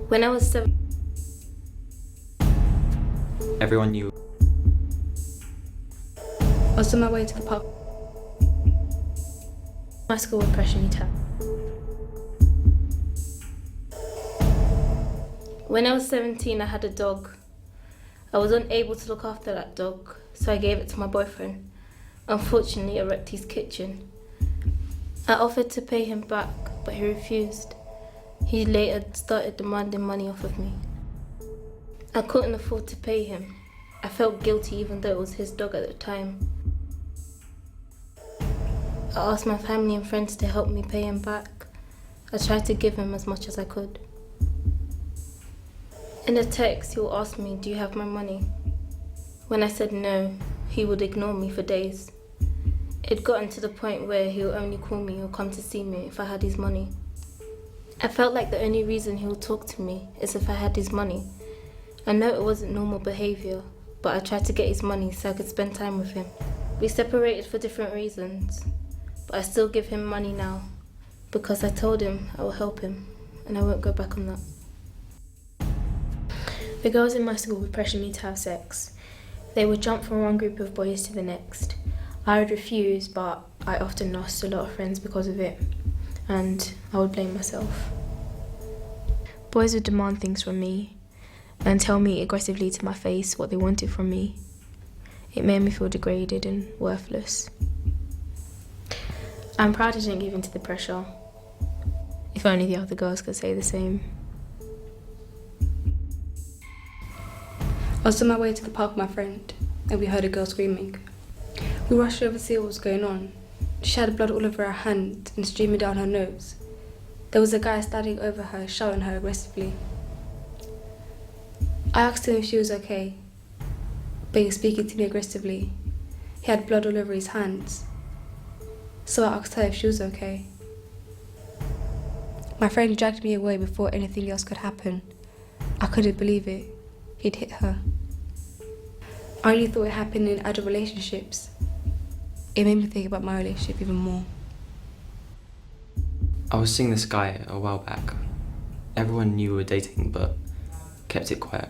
When I was 7, Everyone knew. I was on my way to the pub. my school would pressure me to. When I was 17, I had a dog. I was unable to look after that dog, so I gave it to my boyfriend. Unfortunately, it wrecked his kitchen. I offered to pay him back, but he refused. He later started demanding money off of me. I couldn't afford to pay him. I felt guilty even though it was his dog at the time. I asked my family and friends to help me pay him back. I tried to give him as much as I could. In a text, he would ask me, "Do you have my money?" When I said no, he would ignore me for days. It gotten to the point where he would only call me or come to see me if I had his money. I felt like the only reason he would talk to me is if I had his money. I know it wasn't normal behaviour, but I tried to get his money so I could spend time with him. We separated for different reasons, but I still give him money now because I told him I will help him and I won't go back on that. The girls in my school would pressure me to have sex. They would jump from one group of boys to the next. I would refuse, but I often lost a lot of friends because of it, and I would blame myself. Boys would demand things from me and tell me aggressively to my face what they wanted from me. It made me feel degraded and worthless. I'm proud I didn't give in to the pressure. If only the other girls could say the same. I was on my way to the pub with my friend, and we heard a girl screaming. We rushed over to see what was going on. She had blood all over her hand and streaming down her nose. There was a guy standing over her, shouting her aggressively. I asked him if she was okay, but he was speaking to me aggressively. He had blood all over his hands, so I asked her if she was okay. My friend dragged me away before anything else could happen. I couldn't believe it. He'd hit her. I only thought it happened in adult relationships. It made me think about my relationship even more. I was seeing this guy a while back. Everyone knew we were dating, but kept it quiet.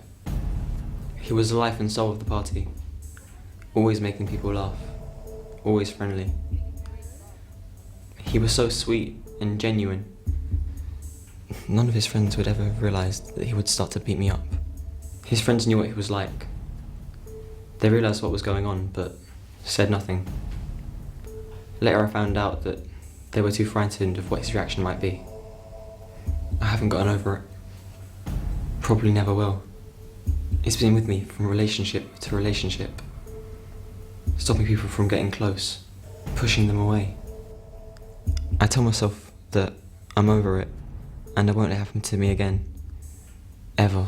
He was the life and soul of the party, always making people laugh, always friendly. He was so sweet and genuine. None of his friends would ever have realised that he would start to beat me up. His friends knew what he was like. They realised what was going on, but said nothing. Later I found out that they were too frightened of what his reaction might be. I haven't gotten over it. Probably never will. It's been with me from relationship to relationship, stopping people from getting close, pushing them away. I tell myself that I'm over it and I won't let it happen to me again, ever.